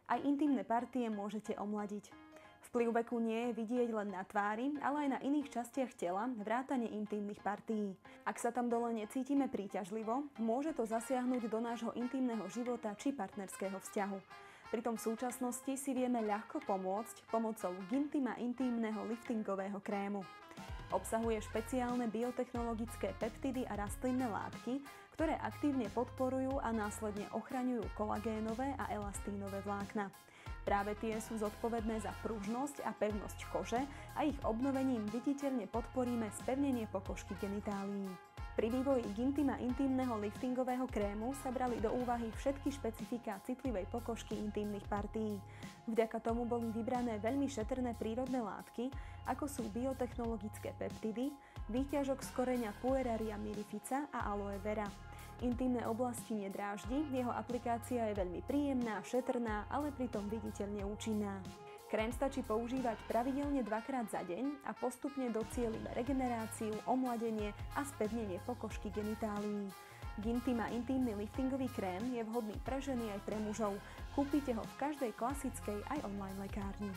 Aj intimné partie môžete omladiť. Vplyv veku nie je vidieť len na tvári, ale aj na iných častiach tela, vrátane intimných partií. Ak sa tam dole necítime príťažlivo, môže to zasiahnuť do nášho intimného života či partnerského vzťahu. Pritom v súčasnosti si vieme ľahko pomôcť pomocou Gintima intímneho liftingového krému. Obsahuje špeciálne biotechnologické peptidy a rastlinné látky, ktoré aktívne podporujú a následne ochraňujú kolagénové a elastínové vlákna. Práve tie sú zodpovedné za pružnosť a pevnosť kože a ich obnovením viditeľne podporíme spevnenie pokožky genitálií. Pri vývoji Gintima intímneho liftingového krému sa brali do úvahy všetky špecifiká citlivej pokožky intímnych partií. Vďaka tomu boli vybrané veľmi šetrné prírodné látky, ako sú biotechnologické peptidy, výťažok z koreňa Pueraria mirifica a aloe vera. Intímne oblasti nedráždi, jeho aplikácia je veľmi príjemná, šetrná, ale pritom viditeľne účinná. Krém stačí používať pravidelne 2-krát za deň a postupne docielime regeneráciu, omladenie a spevnenie pokožky genitálií. Gintima intímny liftingový krém je vhodný pre ženy aj pre mužov. Kúpite ho v každej klasickej aj online lekárni.